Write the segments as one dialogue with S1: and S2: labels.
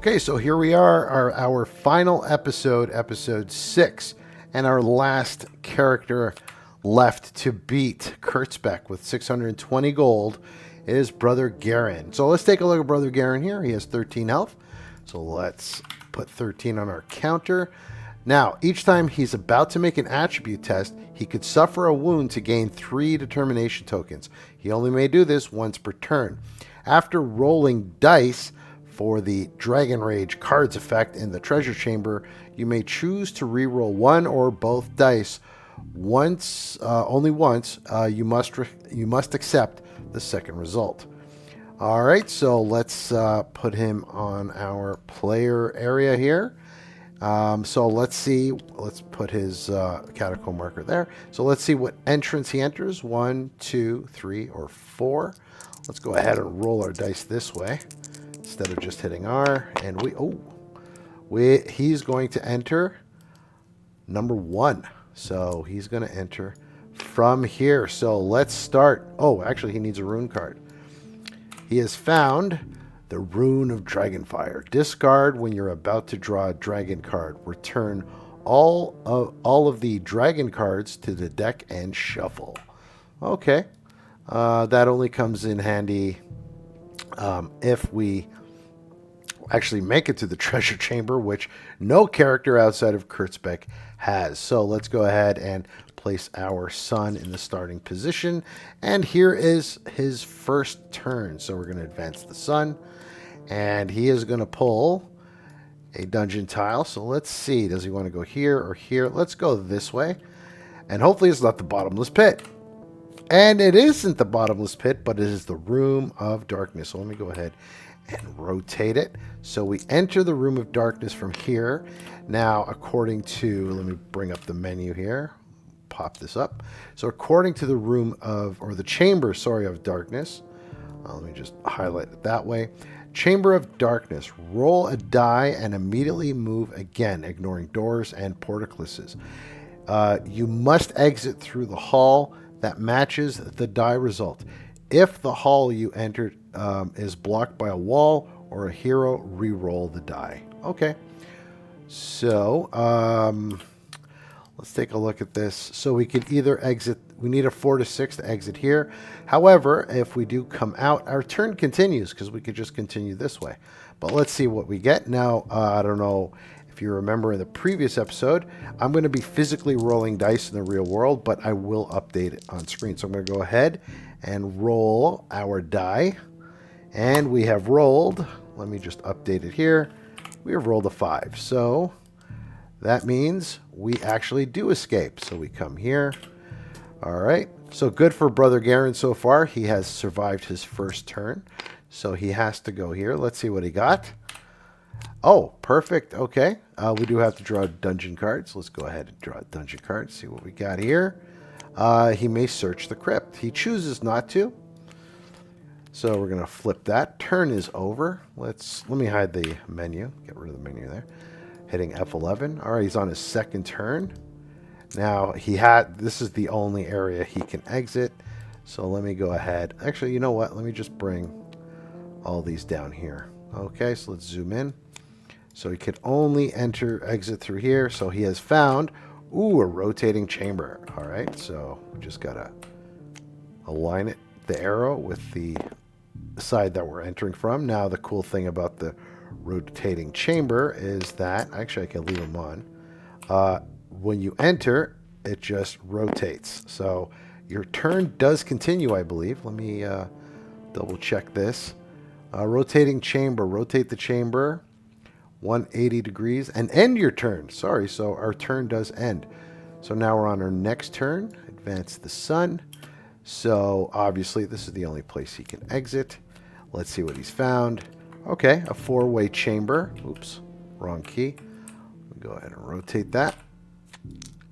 S1: Okay, so here we are, our final episode, episode 6, and our last character left to beat Kurtzbeck with 620 gold is Brother Garen. So let's take a look at Brother Garen here. He has 13 health, so let's put 13 on our counter. Now, each time he's about to make an attribute test, he could suffer a wound to gain 3 determination tokens. He only may do this once per turn. After rolling dice for the Dragon Rage cards effect in the treasure chamber, you may choose to reroll one or both dice once, only once. You must accept the second result. All right, so let's put him on our player area here. So let's see. Let's put his catacomb marker there. So let's see what entrance he enters. 1, 2, 3, or 4. Let's go ahead and roll our dice this way instead of just hitting R. And he's going to enter number 1. So he's going to enter from here. So let's start. Oh, actually, he needs a rune card. He has found the Rune of Dragonfire. Discard when you're about to draw a dragon card. Return all of the dragon cards to the deck and shuffle. Okay. That only comes in handy if we actually make it to the treasure chamber, which no character outside of Kurtzbeck has. So let's go ahead and place our son in the starting position. And here is his first turn. So we're going to advance the son. And he is going to pull a dungeon tile. So let's see. Does he want to go here or here? Let's go this way. And hopefully it's not the bottomless pit. And it isn't the bottomless pit, but it is the Room of Darkness. So let me go ahead and rotate it. So we enter the Room of Darkness from here. Now, according to, let me bring up the menu here. Pop this up. So according to the Room of, or the Chamber, sorry, of Darkness. Let me just highlight it that way. Chamber of Darkness. Roll a die and immediately move again, ignoring doors and portcullises. You must exit through the hall that matches the die result. If the hall you entered is blocked by a wall or a hero, re-roll the die. Okay. So, let's take a look at this. So we could either exit. We need a 4 to 6 to exit here. However, if we do come out, our turn continues because we could just continue this way. But let's see what we get. Now, I don't know if you remember in the previous episode, I'm going to be physically rolling dice in the real world, but I will update it on screen. So I'm going to go ahead and roll our die. And we have rolled, let me just update it here. We have rolled a 5. So that means we actually do escape. So we come here. All right. So good for Brother Garen so far. He has survived his first turn. So he has to go here. Let's see what he got. Oh, perfect. Okay. We do have to draw dungeon cards. Let's go ahead and draw a dungeon card. See what we got here. He may search the crypt. He chooses not to. So we're going to flip that. Turn is over. Let me hide the menu. Get rid of the menu there. Hitting F11. All right, he's on his second turn. Now, this is the only area he can exit. So let me go ahead. Actually, you know what? Let me just bring all these down here. Okay, so let's zoom in. So he could only exit through here. So he has found, a rotating chamber. All right, so we just got to align it, the arrow, with the side that we're entering from. Now, the cool thing about the rotating chamber is that, actually I can leave them on. When you enter, it just rotates. So your turn does continue, I believe. Let me double check this. Rotating chamber. Rotate the chamber 180 degrees and end your turn. Sorry, so our turn does end. So now we're on our next turn. Advance the sun. So obviously this is the only place he can exit. Let's see what he's found. Okay, a 4-way chamber. Oops, wrong key. Go ahead and rotate that.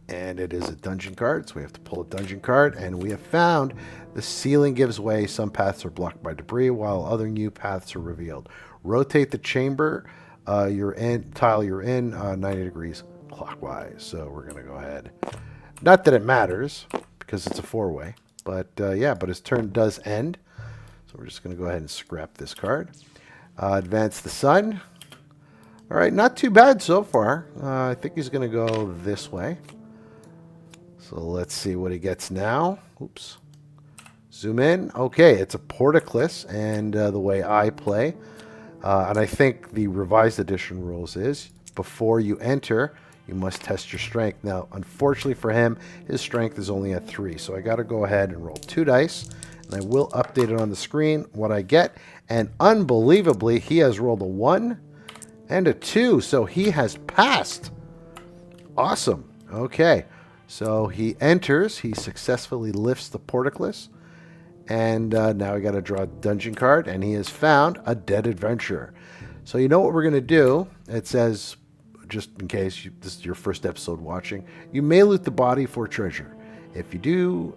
S1: And it is a dungeon card, so we have to pull a dungeon card. And we have found the ceiling gives way. Some paths are blocked by debris, while other new paths are revealed. Rotate the chamber tile you're in 90 degrees clockwise. So we're going to go ahead. Not that it matters, because it's a 4-way. But yeah, but his turn does end. So we're just going to go ahead and scrap this card. Advance the sun. All right, not too bad so far. I think he's going to go this way. So let's see what he gets now. Oops. Zoom in. Okay, it's a portcullis, and the way I play, and I think the revised edition rules is before you enter, you must test your strength. Now, unfortunately for him, his strength is only at 3, so I got to go ahead and roll 2 dice, and I will update it on the screen what I get. And unbelievably, he has rolled a 1 and a 2, so he has passed. Awesome. Okay, so he enters. He successfully lifts the portcullis. And now we got to draw a dungeon card, and he has found a dead adventurer. So you know what we're going to do? It says, just in case this is your first episode watching, you may loot the body for treasure. If you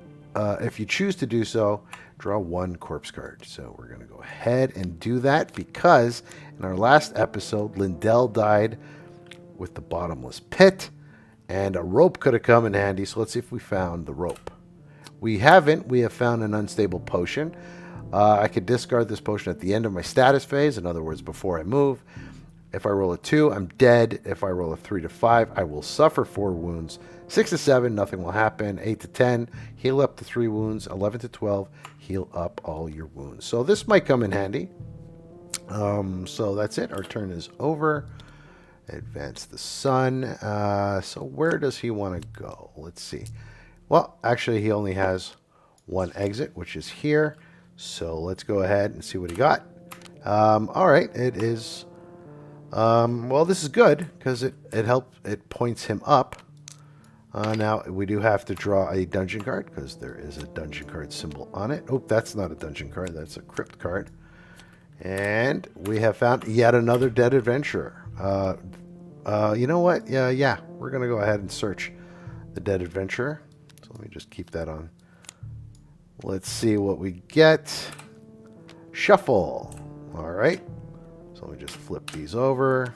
S1: choose to do so, draw 1 corpse card. So we're going to go ahead and do that because in our last episode, Lindell died with the bottomless pit, and a rope could have come in handy. So let's see if we found the rope. We haven't. We have found an unstable potion. I could discard this potion at the end of my status phase, in other words, before I move. If I roll a 2, I'm dead. If I roll a 3 to 5, I will suffer 4 wounds. 6 to 7, nothing will happen. 8 to 10, heal up to 3 wounds. 11 to 12, heal up all your wounds. So this might come in handy. So that's it. Our turn is over. Advance the sun. So where does he want to go? Let's see. Well, actually, he only has 1 exit, which is here. So let's go ahead and see what he got. All right, it is... well, this is good because it points him up. Now, we do have to draw a dungeon card because there is a dungeon card symbol on it. Oh, that's not a dungeon card. That's a crypt card. And we have found yet another dead adventurer. You know what? Yeah, we're going to go ahead and search the dead adventurer. So let me just keep that on. Let's see what we get. Shuffle. All right. So let me just flip these over.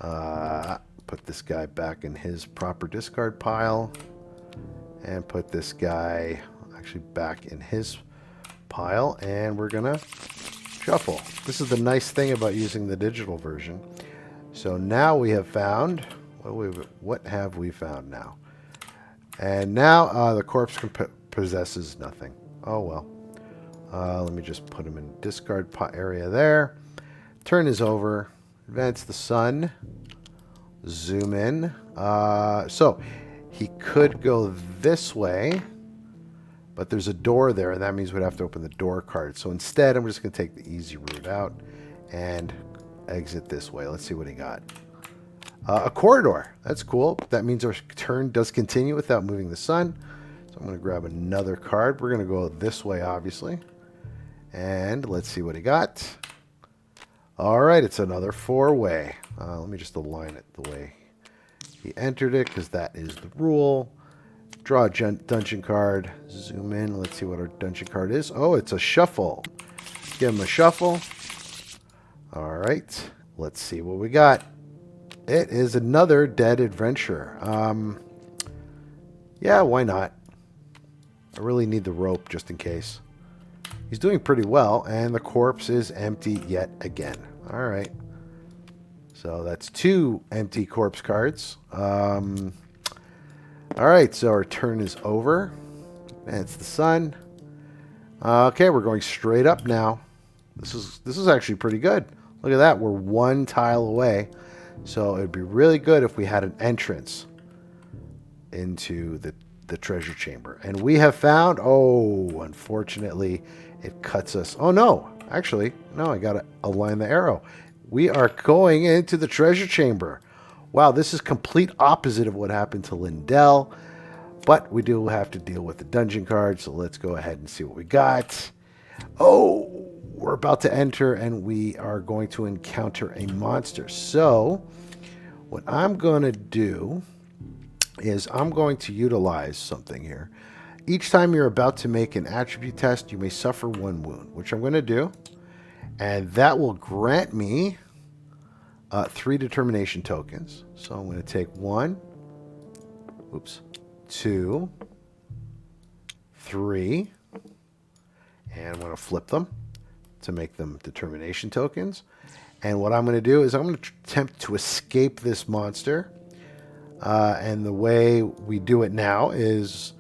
S1: Put this guy back in his proper discard pile. And put this guy actually back in his pile. And we're going to shuffle. This is the nice thing about using the digital version. So now we have found... what have we found now? And now the corpse possesses nothing. Oh, well. Let me just put him in discard pot area there. Turn is over. Advance the sun. Zoom in. So he could go this way, but there's a door there, and that means we'd have to open the door card. So instead, I'm just going to take the easy route out and exit this way. Let's see what he got. A corridor. That's cool. That means our turn does continue without moving the sun. So I'm going to grab another card. We're going to go this way, obviously. And let's see what he got. All right, it's another 4-way. Let me just align it the way he entered it, because that is the rule. Draw a dungeon card. Zoom in. Let's see what our dungeon card is. Oh, it's a shuffle. Give him a shuffle. All right. Let's see what we got. It is another dead adventurer. Yeah, why not? I really need the rope just in case. He's doing pretty well, and the corpse is empty yet again. All right. So that's 2 empty corpse cards. All right, so our turn is over. It's the sun. Okay, we're going straight up now. This is actually pretty good. Look at that. We're 1 tile away. So it'd be really good if we had an entrance into the treasure chamber. And we have found... Oh, unfortunately, it cuts us. Oh, no. Actually, no, I got to align the arrow. We are going into the treasure chamber. Wow, this is complete opposite of what happened to Lindell. But we do have to deal with the dungeon card, so let's go ahead and see what we got. Oh, we're about to enter, and we are going to encounter a monster. So what I'm going to do is I'm going to utilize something here. Each time you're about to make an attribute test, you may suffer 1 wound, which I'm going to do. And that will grant me 3 determination tokens. So I'm going to take 1, 2, 3, and I'm going to flip them to make them determination tokens. And what I'm going to do is I'm going to attempt to escape this monster. And the way we do it now is,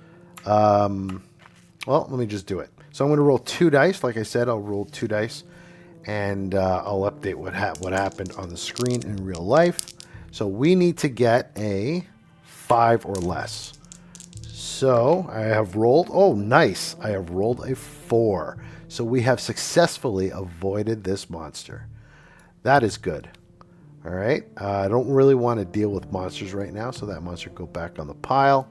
S1: well, let me just do it. So I'm going to roll 2 dice. Like I said, I'll roll 2 dice. And I'll update what happened on the screen in real life. So we need to get a 5 or less. So I have rolled, oh nice, I have rolled a 4. So we have successfully avoided this monster. That is good. All right, I don't really want to deal with monsters right now, so that monster go back on the pile.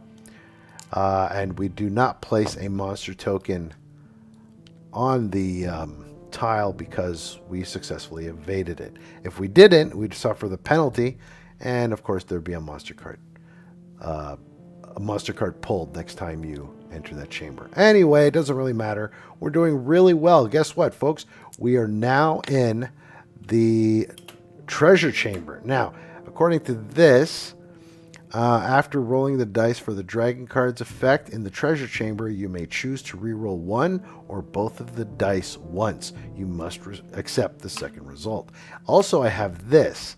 S1: And we do not place a monster token on the tile because we successfully evaded it. If we didn't, we'd suffer the penalty, and of course there'd be a monster card. A monster card pulled next time you enter that chamber. Anyway, it doesn't really matter. We're doing really well. Guess what, folks? We are now in the treasure chamber. Now, according to this, after rolling the dice for the dragon card's effect in the treasure chamber, you may choose to reroll one or both of the dice once. You must accept the second result. Also, I have this.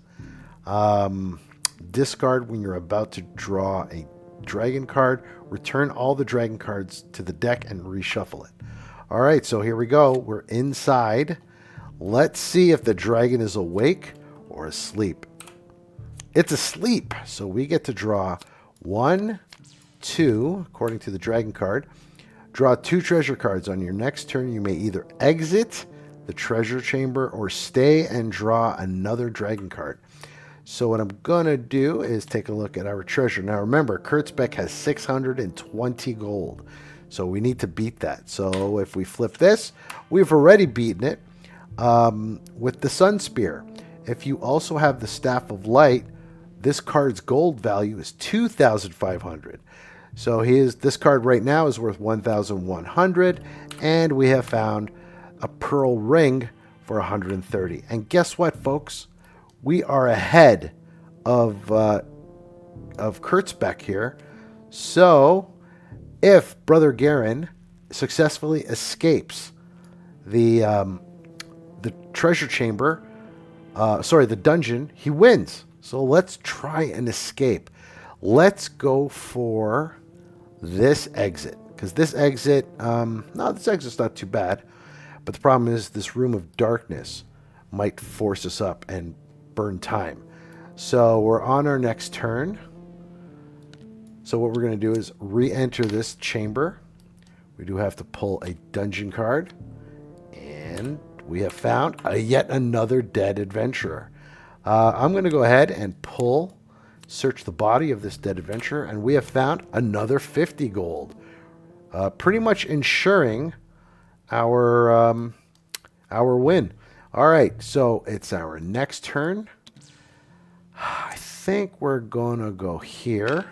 S1: Discard when you're about to draw a dragon card. Return all the dragon cards to the deck and reshuffle it. All right, so here we go. We're inside. Let's see if the dragon is awake or asleep. It's asleep, so we get to draw 1, 2, according to the dragon card. Draw 2 treasure cards. On your next turn, you may either exit the treasure chamber or stay and draw another dragon card. So what I'm going to do is take a look at our treasure. Now remember, Kurtzbeck has 620 gold. So we need to beat that. So if we flip this, we've already beaten it with the Sun Spear. If you also have the Staff of Light, this card's gold value is 2,500. So this card right now is worth 1,100. And we have found a pearl ring for 130. And guess what, folks? We are ahead of Kurtzbeck here. So, if Brother Garen successfully escapes the treasure chamber, the dungeon, he wins. So let's try and escape. Let's go for this exit, because this exit, this exit's not too bad. But the problem is this room of darkness might force us up and burn time. So we're on our next turn. So what we're going to do is re-enter this chamber. We do have to pull a dungeon card. And we have found yet another dead adventurer. I'm going to go ahead and search the body of this dead adventurer. And we have found another 50 gold. Pretty much ensuring our win. All right, so it's our next turn. I think we're going to go here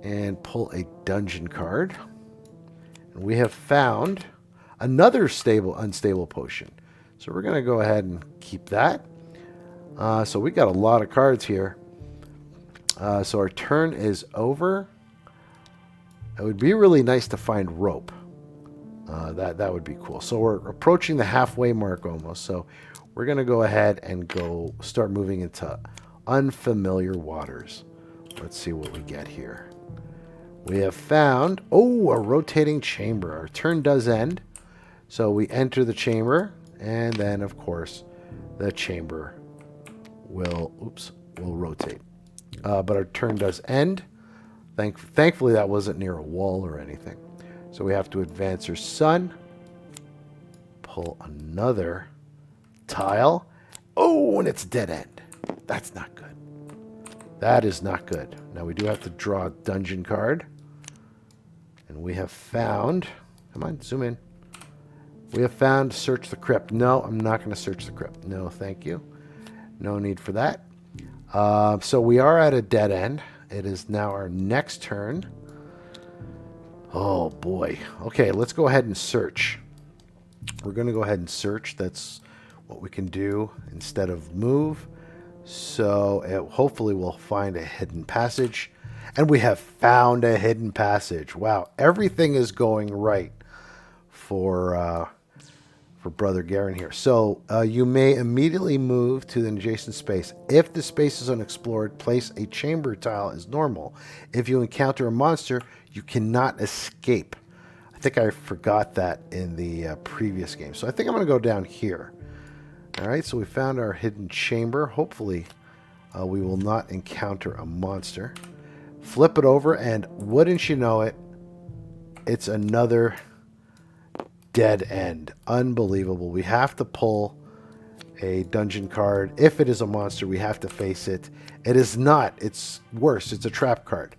S1: and pull a dungeon card. And we have found another unstable potion. So we're going to go ahead and keep that. So we got a lot of cards here. So our turn is over. It would be really nice to find rope. That would be cool. So we're approaching the halfway mark almost. So we're going to go ahead and start moving into unfamiliar waters. Let's see what we get here. We have found, a rotating chamber. Our turn does end. So we enter the chamber, and then, of course, the chamber will rotate. But our turn does end. Thankfully, that wasn't near a wall or anything. So we have to advance our sun. Pull another tile. Oh, and it's dead end. That's not good. That is not good. Now we do have to draw a dungeon card. And we have found... Come on, zoom in. We have found search the crypt. No, I'm not going to search the crypt. No, thank you. No need for that. So we are at a dead end. It is now our next turn. Oh, boy. Okay, let's go ahead and search. We're going to go ahead and search. That's what we can do instead of move. So hopefully we'll find a hidden passage. And we have found a hidden passage. Wow, everything is going right for for Brother Garen here. So you may immediately move to an adjacent space. If the space is unexplored, place a chamber tile as normal. If you encounter a monster, you cannot escape. I think I forgot that in the previous game. So I think I'm going to go down here. All right, so we found our hidden chamber. Hopefully we will not encounter a monster. Flip it over, and wouldn't you know it, it's another dead end. Unbelievable. We have to pull a dungeon card. If it is a monster, we have to face it. It is not. It's worse. It's a trap card.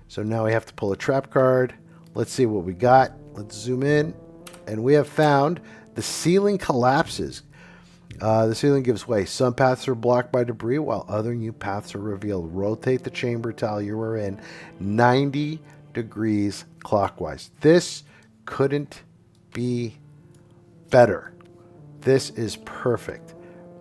S1: So now we have to pull a trap card. Let's see what we got. Let's zoom in. And we have found the ceiling collapses. The ceiling gives way. Some paths are blocked by debris, while other new paths are revealed. Rotate the chamber tile you are in 90 degrees clockwise. This couldn't be better. This is perfect.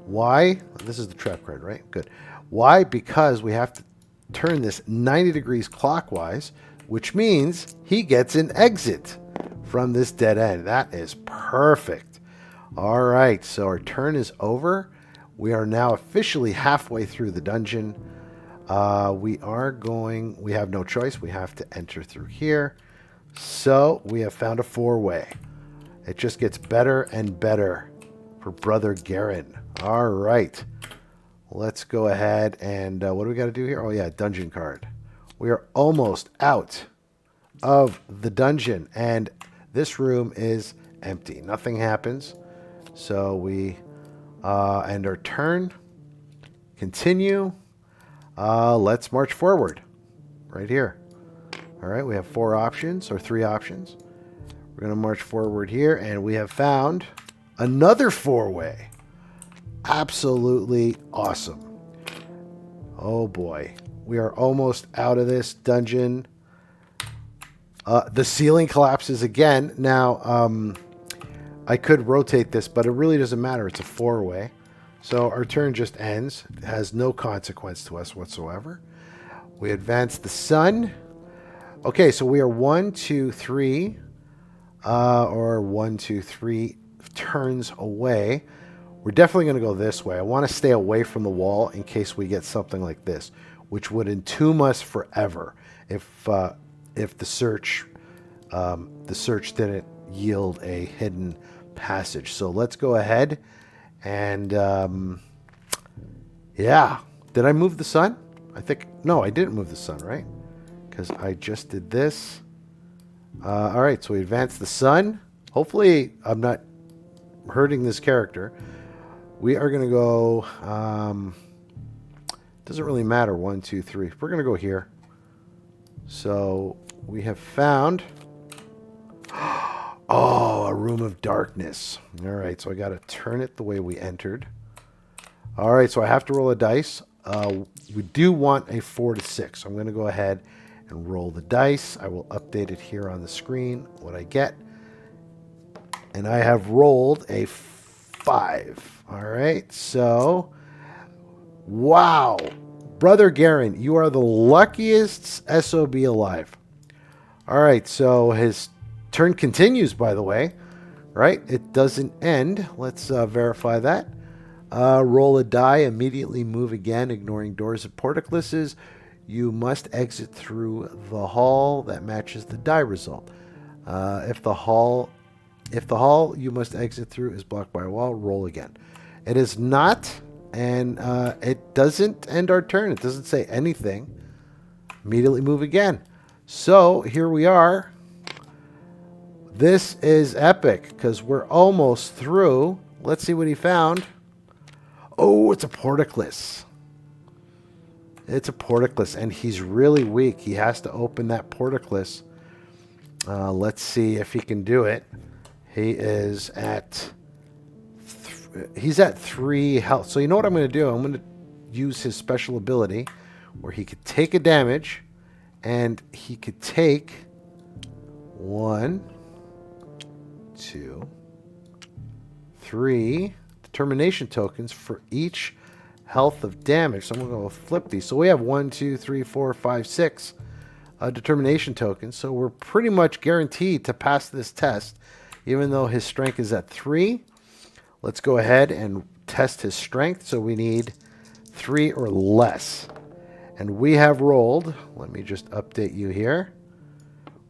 S1: Why? This is the trap card, right? Good. Why? Because we have to turn this 90 degrees clockwise, which means he gets an exit from this dead end. That is perfect. All right, so our turn is over. We are now officially halfway through the dungeon. We have no choice. We have to enter through here. So we have found a four-way. It just gets better and better for Brother Garen. All right, let's go ahead and what do we got to do here? Oh yeah, dungeon card. We are almost out of the dungeon, and this room is empty. Nothing happens. So we end our turn. Continue. Let's march forward. Right here. All right, we have three options. We're going to march forward here, and we have found another four-way. Absolutely awesome. Oh boy. We are almost out of this dungeon. The ceiling collapses again. Now, I could rotate this, but it really doesn't matter. It's a four-way. So our turn just ends. It has no consequence to us whatsoever. We advance the sun. Okay, so we are 1, 2, 3, or 1, 2, 3 turns away. We're definitely going to go this way. I want to stay away from the wall in case we get something like this, which would entomb us forever if the search didn't yield a hidden passage. So let's go ahead and yeah. Did I move the sun? No, I didn't move the sun, right? Because I just did this. All right, so we advance the sun. Hopefully I'm not hurting this character. We are going to go, doesn't really matter, 1, 2, 3. We're going to go here. So we have found, oh, a room of darkness. All right, so I got to turn it the way we entered. All right, so I have to roll a dice. We do want a 4 to 6. So I'm going to go ahead and roll the dice. I will update it here on the screen, what I get. And I have rolled a 5. All right, so, wow. Brother Garen, you are the luckiest SOB alive. All right, so his turn continues, by the way. Right? It doesn't end. Let's verify that. Roll a die. Immediately move again, ignoring doors and portcullises. You must exit through the hall that matches the die result. If the hall you must exit through is blocked by a wall, roll again. It is not, and it doesn't end our turn. It doesn't say anything. Immediately move again. So here we are. This is epic because we're almost through. Let's see what he found. Oh, it's a portcullis. It's a portcullis, and he's really weak. He has to open that portcullis. Let's see if he can do it. He is at he's at 3 health. So you know what I'm going to do? I'm going to use his special ability where he could take a damage, and he could take 1, 2, 3 determination tokens for each health of damage. So I'm going to flip these. So we have 1, 2, 3, 4, 5, 6 determination tokens. So we're pretty much guaranteed to pass this test, even though his strength is at 3. Let's go ahead and test his strength. So we need 3 or less. And we have rolled, let me just update you here.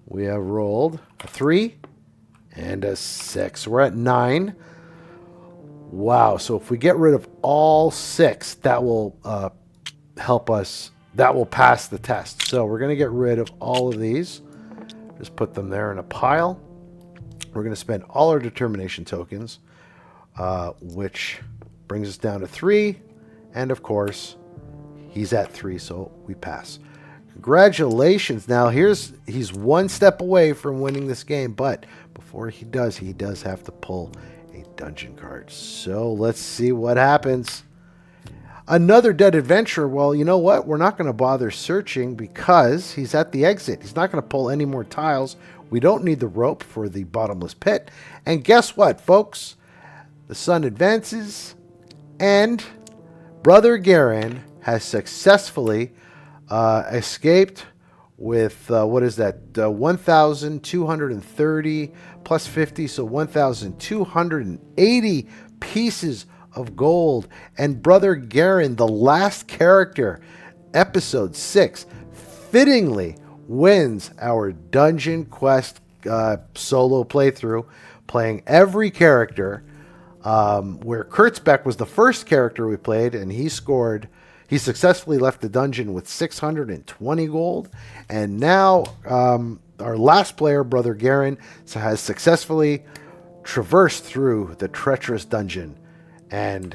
S1: We have rolled a 3 and a 6. We're at 9. Wow, so if we get rid of all 6, that will help us. That will pass the test. So we're going to get rid of all of these. Just put them there in a pile. We're going to spend all our determination tokens, which brings us down to 3. And of course, he's at 3, so we pass. Congratulations. Now he's one step away from winning this game, but before he does have to pull a dungeon card. So let's see what happens. Another dead adventurer. Well, you know what? We're not going to bother searching because he's at the exit. He's not going to pull any more tiles. We don't need the rope for the bottomless pit. And guess what, folks? The sun advances, and Brother Garen has successfully escaped with, what is that, 1,230 plus 50, so 1,280 pieces of gold. And Brother Garen, the last character, episode 6, fittingly wins our Dungeon Quest solo playthrough, playing every character, where Kurtzbeck was the first character we played, and he successfully left the dungeon with 620 gold. And now our last player, Brother Garen, has successfully traversed through the treacherous dungeon and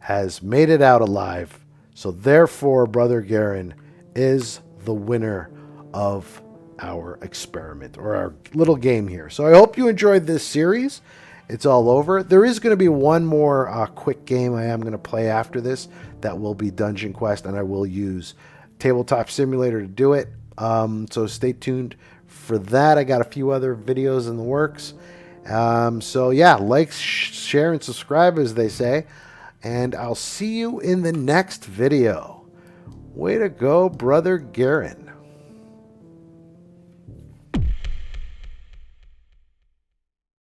S1: has made it out alive. So therefore, Brother Garen is the winner of our experiment, or our little game here. So I hope you enjoyed this series. It's all over. There is going to be one more quick game I am going to play after this. That will be Dungeon Quest, and I will use Tabletop Simulator to do it. So stay tuned for that. I got a few other videos in the works. So yeah, like, share, and subscribe, as they say. And I'll see you in the next video. Way to go, Brother Garen.